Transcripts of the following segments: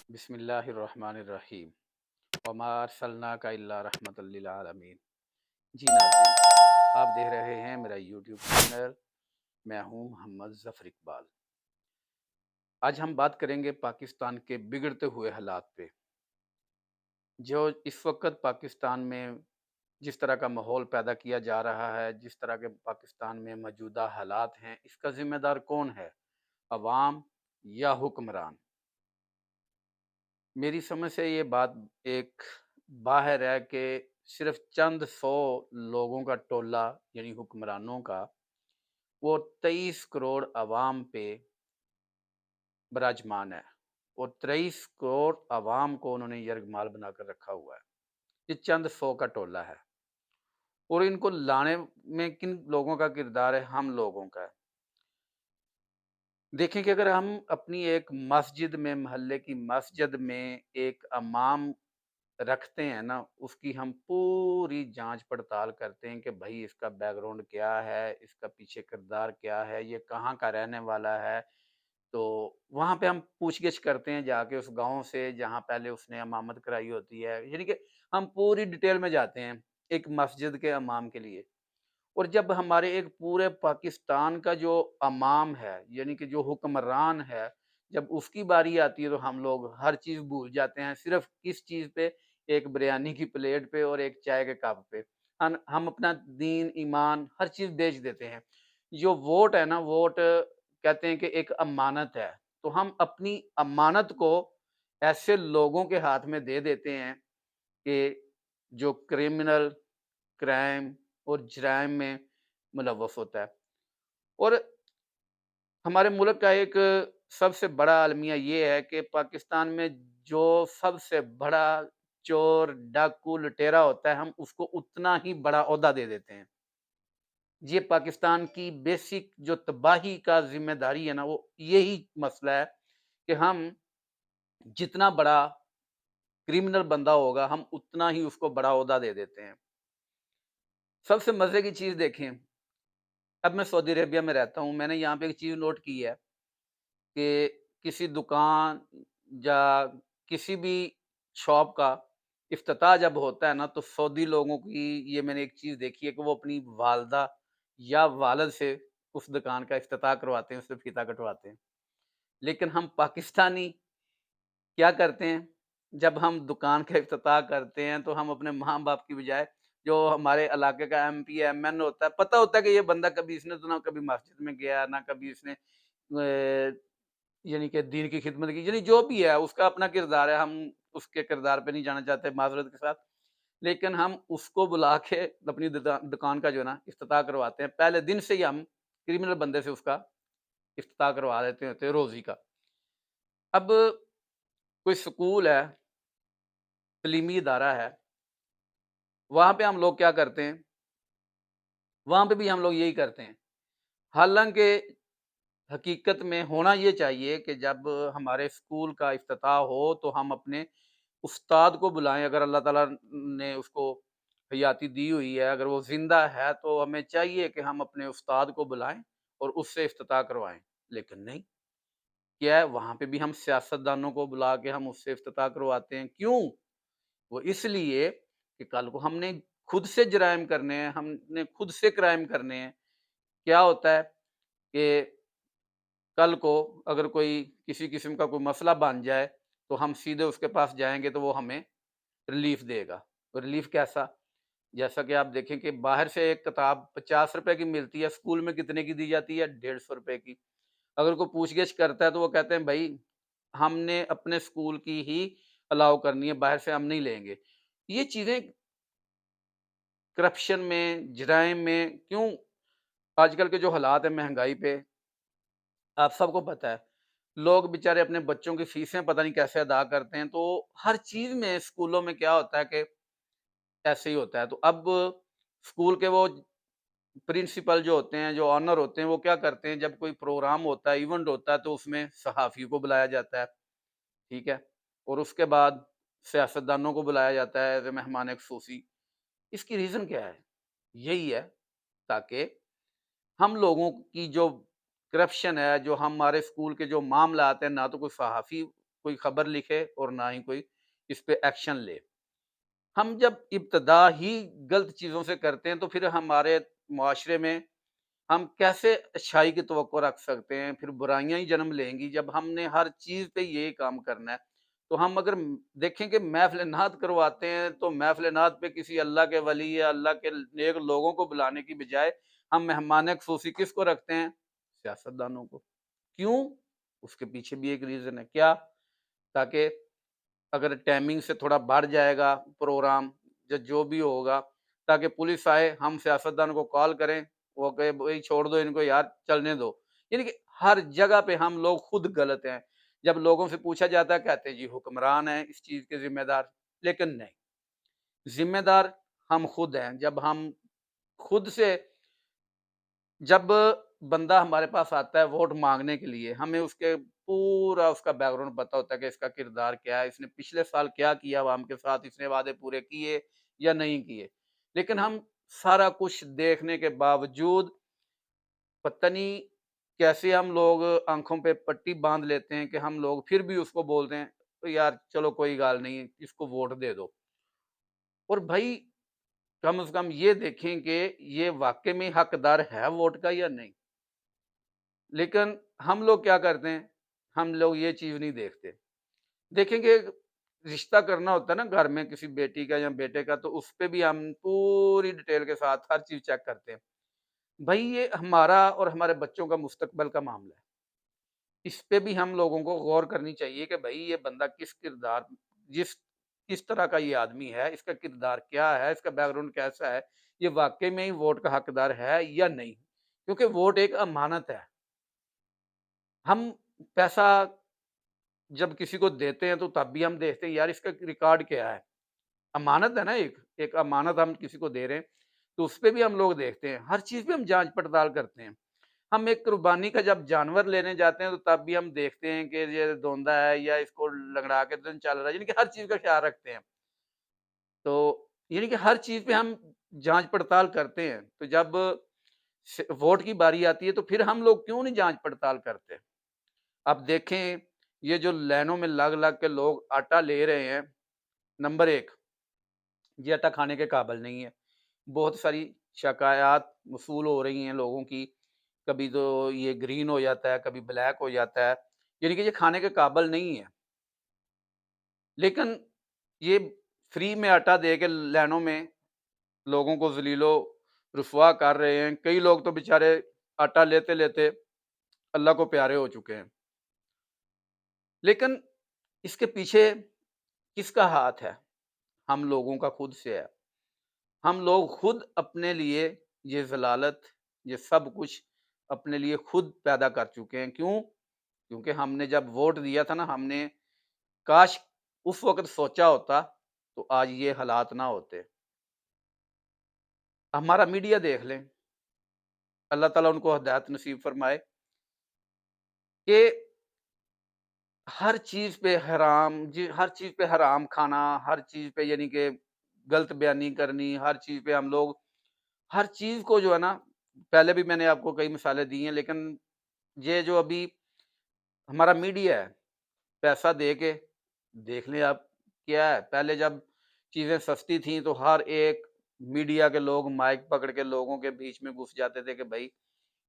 बिस्मिल्लाहिर्रहमानिर्रहीम। वमा अर्सलनाका इल्ला रहमतल लिल आलमीन। जी नाज़रीन, आप देख रहे हैं मेरा यूट्यूब चैनल। मैं हूँ मोहम्मद ज़फ़र इकबाल। आज हम बात करेंगे पाकिस्तान के बिगड़ते हुए हालात पे। जो इस वक्त पाकिस्तान में जिस तरह का माहौल पैदा किया जा रहा है, जिस तरह के पाकिस्तान में मौजूदा हालात हैं, इसका ज़िम्मेदार कौन है? अवाम या हुक्मरान? मेरी समझ से ये बात एक बाहर है कि सिर्फ चंद सौ लोगों का टोला यानी हुक्मरानों का वो 23 करोड़ अवाम पे विराजमान है और 23 करोड़ अवाम को उन्होंने यरगमाल बनाकर रखा हुआ है। ये चंद सौ का टोला है और इनको लाने में किन लोगों का किरदार है? हम लोगों का है। देखें कि अगर हम अपनी एक मस्जिद में, मोहल्ले की मस्जिद में एक इमाम रखते हैं ना, उसकी हम पूरी जांच-पड़ताल करते हैं कि भई इसका बैकग्राउंड क्या है, इसका पीछे किरदार क्या है, ये कहाँ का रहने वाला है। तो वहाँ पे हम पूछ-गिछ करते हैं जाके उस गाँव से जहाँ पहले उसने इमामत कराई होती है। यानी कि हम पूरी डिटेल में जाते हैं, एक मस्जिद के इमाम के लिए। और जब हमारे एक पूरे पाकिस्तान का जो इमाम है, यानी कि जो हुक्मरान है, जब उसकी बारी आती है तो हम लोग हर चीज़ भूल जाते हैं। सिर्फ़ किस चीज़ पे? एक बिरयानी की प्लेट पे और एक चाय के कप पे। हम अपना दीन, ईमान हर चीज़ बेच देते हैं। जो वोट है ना, वोट कहते हैं कि एक अमानत है। तो हम अपनी अमानत को ऐसे लोगों के हाथ में दे देते हैं कि जो क्रिमिनल, क्राइम और जराइम में मुलव्वस होता है। और हमारे मुल्क का एक सबसे बड़ा अलमिया ये है कि पाकिस्तान में जो सबसे बड़ा चोर, डाकू, लुटेरा होता है, हम उसको उतना ही बड़ा ओहदा दे देते हैं। ये पाकिस्तान की बेसिक जो तबाही का ज़िम्मेदारी है ना, वो यही मसला है कि हम जितना बड़ा क्रिमिनल बंदा होगा, हम उतना ही उसको बड़ा ओहदा दे देते हैं। सबसे मज़े की चीज़ देखें, अब मैं सऊदी अरेबिया में रहता हूँ, मैंने यहाँ पे एक चीज़ नोट की है कि किसी दुकान या किसी भी शॉप का इफ्तिताह जब होता है ना, तो सऊदी लोगों की ये मैंने एक चीज़ देखी है कि वो अपनी वालदा या वालिद से उस दुकान का इफ्तिताह करवाते हैं, उससे फ़ीता कटवाते हैं। लेकिन हम पाकिस्तानी क्या करते हैं, जब हम दुकान का इफ्तिताह करते हैं, तो हम अपने माँ-बाप की बजाय जो हमारे इलाके का एमपी, एमएन होता है, पता होता है कि ये बंदा कभी इसने तो ना कभी मस्जिद में गया, ना कभी इसने यानी कि दीन की खिदमत की, यानी जो भी है उसका अपना किरदार है, हम उसके किरदार पे नहीं जाना चाहते माज़रत के साथ। लेकिन हम उसको बुला के अपनी दुकान का जो है ना इफ्तिताह करवाते हैं। पहले दिन से ही हम क्रिमिनल बंदे से उसका इफ्तिताह करवा देते होते हैं रोज़ी का। अब कोई स्कूल है, तालीमी इदारा है, वहाँ पे हम लोग क्या करते हैं, वहाँ पे भी हम लोग यही करते हैं। हालाँकि हकीकत में होना ये चाहिए कि जब हमारे स्कूल का इफ्तिताह हो, तो हम अपने उस्ताद को बुलाएँ। अगर अल्लाह ताला ने उसको हयाती दी हुई है, अगर वो ज़िंदा है, तो हमें चाहिए कि हम अपने उस्ताद को बुलाएँ और उससे इफ्तिताह करवाएँ। लेकिन नहीं, क्या है वहाँ पे भी हम सियासतदानों को बुला के हम उससे इफ्तिताह करवाते हैं। क्यों? वो इसलिए कि कल को हमने खुद से जराइम करने हैं, हमने खुद से क्राइम करने हैं। क्या होता है कि कल को अगर कोई किसी किस्म का कोई मसला बन जाए, तो हम सीधे उसके पास जाएँगे तो वो हमें रिलीफ़ देगा। तो रिलीफ़ कैसा? जैसा कि आप देखें कि बाहर से एक किताब ₹50 की मिलती है, स्कूल में कितने की दी जाती है? ₹150 की। अगर कोई पूछ-गिछ करता है तो वो कहते हैं भई हमने अपने स्कूल की ही अलाउ करनी है, बाहर से हम नहीं लेंगे। ये चीज़ें करप्शन में, जराइम में क्यों आजकल के जो हालात हैं महँगाई पे, आप सबको पता है। लोग बेचारे अपने बच्चों की फ़ीसें पता नहीं कैसे अदा करते हैं, तो हर चीज़ में स्कूलों में क्या होता है कि ऐसे ही होता है। तो अब स्कूल के वो प्रिंसिपल जो होते हैं, जो ऑनर होते हैं, वो क्या करते हैं जब कोई प्रोग्राम होता है, इवेंट होता है, तो उसमें सहाफ़ियों को बुलाया जाता है, ठीक है? और उसके बाद सियासतदानों को बुलाया जाता है एज़ अ मेहमान ख़ुसूसी। इसकी रीज़न क्या है? यही है ताकि हम लोगों की जो करप्शन है, जो हमारे स्कूल के जो मामलात हैं, ना तो कोई सहाफ़ी कोई खबर लिखे और ना ही कोई इस पे एक्शन ले। हम जब इब्तिदा ही गलत चीज़ों से करते हैं, तो फिर हमारे मुआशरे में हम कैसे अच्छाई की तवक्को रख सकते हैं? फिर बुराइयाँ ही जन्म लेंगी जब हमने हर चीज़ पे यही काम करना है। तो हम अगर देखें कि महफ़िल-ए-नात करवाते हैं, तो महफ़िल-ए-नात पे किसी अल्लाह के वली या अल्लाह के नेक लोगों को बुलाने की बजाय हम मेहमान ख़ुसूसी किसको रखते हैं? सियासतदानों को। क्यों? उसके पीछे भी एक रीज़न है। क्या? ताकि अगर टाइमिंग से थोड़ा बढ़ जाएगा प्रोग्राम या जो भी होगा, ताकि पुलिस आए, हम सियासतदान को कॉल करें, वो कहे भई छोड़ दो इनको यार, चलने दो। यानी कि हर जगह पे हम लोग खुद गलत हैं। जब लोगों से पूछा जाता है, कहते हैं जी हुक्मरान हैं इस चीज़ के ज़िम्मेदार, लेकिन नहीं, ज़िम्मेदार हम खुद हैं। जब हम खुद से जब बंदा हमारे पास आता है वोट माँगने के लिए, हमें उसके पूरा उसका बैकग्राउंड पता होता है कि इसका किरदार क्या है, इसने पिछले साल क्या किया अवाम के साथ, इसने वादे पूरे किए या नहीं किए। लेकिन हम सारा कुछ देखने के बावजूद पता नहीं कैसे हम लोग आँखों पे पट्टी बाँध लेते हैं कि हम लोग फिर भी उसको बोलते हैं, तो यार चलो कोई गाल नहीं, इसको वोट दे दो। और भाई कम से कम ये देखें कि ये वाक़ई में हकदार है वोट का या नहीं। लेकिन हम लोग क्या करते हैं, हम लोग ये चीज़ नहीं देखते। देखेंगे रिश्ता करना होता है ना घर में किसी बेटी का या बेटे का, तो उसपे भी हम पूरी डिटेल के साथ हर चीज़ चेक करते हैं। भई ये हमारा और हमारे बच्चों का मुस्तकबिल का मामला है। इस पे भी हम लोगों को गौर करनी चाहिए कि भई ये बंदा जिस किस तरह का ये आदमी है, इसका किरदार क्या है, इसका बैकग्राउंड कैसा है, ये वाक़ई में ही वोट का हकदार है या नहीं? क्योंकि वोट एक अमानत है। हम पैसा जब किसी को देते हैं तो तब भी हम देखते हैं यार इसका रिकॉर्ड क्या है? अमानत है ना एक अमानत हम किसी को दे रहे हैं, तो उसपे भी हम लोग देखते हैं। हर चीज़ पे हम जाँच-पड़ताल करते हैं। हम एक कुर्बानी का जब जानवर लेने जाते हैं तो तब भी हम देखते हैं कि ये धोंधा है या इसको लँगड़ा के तो नहीं चल रहा है, यानी कि हर चीज़ का ख़्याल रखते हैं। तो यानी कि हर चीज़ पे हम जाँच-पड़ताल करते हैं। तो जब वोट की बारी आती है तो फिर हम लोग क्यों नहीं जाँच-पड़ताल करते? अब देखें, ये जो लाइनों में लग-लग के लोग आटा ले रहे हैं, नंबर 1, ये आटा खाने के काबिल नहीं है। बहुत सारी शिकायत मौसूल हो रही हैं लोगों की, कभी तो ये ग्रीन हो जाता है, कभी ब्लैक हो जाता है, यानी कि ये खाने के काबिल नहीं है। लेकिन ये फ्री में आटा दे के लाइनों में लोगों को ज़लीलो-रुसवा कर रहे हैं। कई लोग तो बेचारे आटा लेते-लेते अल्लाह को प्यारे हो चुके हैं। लेकिन इसके पीछे किसका हाथ है? हम लोगों का खुद से है। हम लोग खुद अपने लिए ये ज़लालत, ये सब कुछ अपने लिए खुद पैदा कर चुके हैं। क्यों? क्योंकि हमने जब वोट दिया था ना, हमने काश उस वक़्त सोचा होता, तो आज ये हालात ना होते। हमारा मीडिया देख लें, अल्लाह ताला उनको हिदायत नसीब फरमाए कि हर चीज़ पे हराम खाना, हर चीज़ पे यानी कि गलत बयानी करनी, हर चीज़ पे हम लोग हर चीज़ को जो है ना, पहले भी मैंने आपको कई मिसालें दी हैं, लेकिन ये जो अभी हमारा मीडिया है, पैसा दे के देख लें आप क्या है, पहले जब चीज़ें सस्ती थी तो हर एक मीडिया के लोग माइक पकड़ के लोगों के बीच में घुस जाते थे कि भई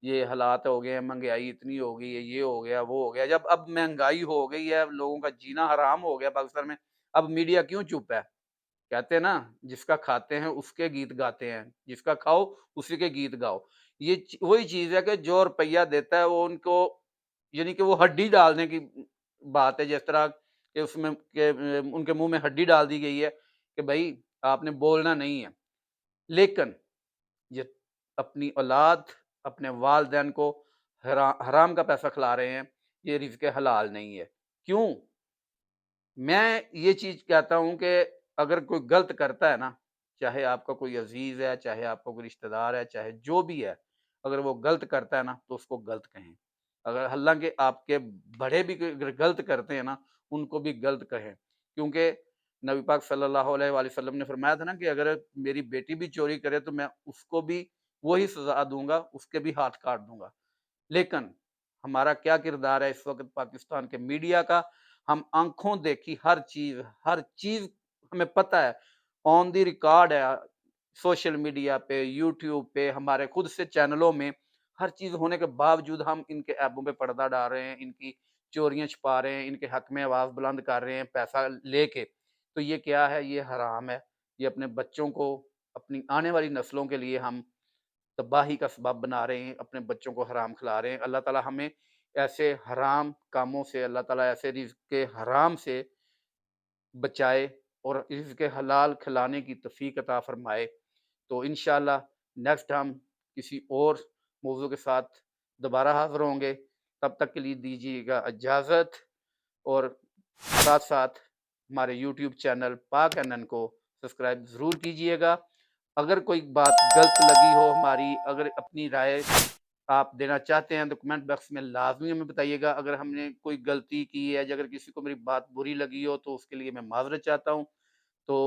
ये हालात हो गए हैं, महँगाई इतनी हो गई है, ये हो गया, वो हो गया। जब अब महँगाई हो गई है, अब लोगों का जीना हराम हो गया पाकिस्तान में, अब मीडिया क्यों चुप है? कहते हैं ना, जिसका खाते हैं उसके गीत गाते हैं, जिसका खाओ उसी के गीत गाओ। ये वही चीज़ है कि जो रुपया देता है वो उनको यानी कि वो हड्डी डालने की बात है, जिस तरह के उसमें उनके मुँह में हड्डी डाल दी गई है कि भई आपने बोलना नहीं है। लेकिन ये अपनी औलाद, अपने वालिदैन को हराम का पैसा खिला रहे हैं, ये रिज़्क़ हलाल नहीं है। क्यों? मैं ये चीज़ कहता हूँ कि अगर कोई गलत करता है ना, चाहे आपका कोई अज़ीज़ है, चाहे आपका कोई रिश्तेदार है, चाहे जो भी है, अगर वो गलत करता है ना, तो उसको गलत कहें। अगर हालाँकि आपके बड़े भी कोई अगर गलत करते हैं ना, उनको भी गलत कहें। क्योंकि नबी पाक सल्लल्लाहु अलैहि वसल्लम ने फरमाया था ना कि अगर मेरी बेटी भी चोरी करे तो मैं उसको भी वही सज़ा दूँगा, उसके भी हाथ काट दूँगा। लेकिन हमारा क्या किरदार है इस वक़्त पाकिस्तान के मीडिया का? हम आँखों देखी हर चीज़ हमें पता है, ऑन द रिकॉर्ड है सोशल मीडिया पे, यूट्यूब पे, हमारे खुद से चैनलों में, हर चीज़ होने के बावजूद हम इनके ऐबों पे पर्दा डाल रहे हैं, इनकी चोरियाँ छुपा रहे हैं, इनके हक में आवाज़ बुलंद कर रहे हैं पैसा लेके। तो ये क्या है? ये हराम है। ये अपने बच्चों को, अपनी आने वाली नस्लों के लिए हम तबाही का सबब बना रहे हैं, अपने बच्चों को हराम खिला रहे हैं। अल्लाह ताला हमें ऐसे हराम कामों से, अल्लाह ताला ऐसे रिज़्क़ के हराम से बचाए और रिज़्क़ हलाल खिलाने की तौफ़ीक अता फ़रमाए। तो इंशाअल्लाह नेक्स्ट हम किसी और मौज़ू के साथ दोबारा हाज़िर होंगे। तब तक के लिए दीजिएगा इजाज़त और साथ-साथ हमारे यूट्यूब चैनल पाक एनएन को सब्सक्राइब ज़रूर कीजिएगा। अगर कोई बात गलत लगी हो हमारी, अगर अपनी राय आप देना चाहते हैं तो कमेंट बॉक्स में लाज़मी हमें बताइएगा। अगर हमने कोई गलती की है या अगर किसी को मेरी बात बुरी लगी हो तो उसके लिए मैं माज़रत चाहता हूँ। तो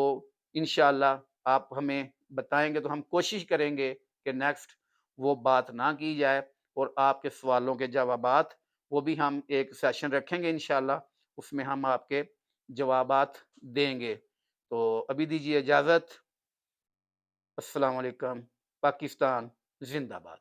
इंशाअल्लाह आप हमें बताएँगे तो हम कोशिश करेंगे कि नेक्स्ट वो बात ना की जाए और आपके सवालों के जवाबात वो भी हम एक सेशन रखेंगे इंशाअल्लाह, उसमें हम आपके जवाबात देंगे। तो अभी दीजिए इजाज़त। अस्सलाम वालेकुम। पाकिस्तान ज़िंदाबाद।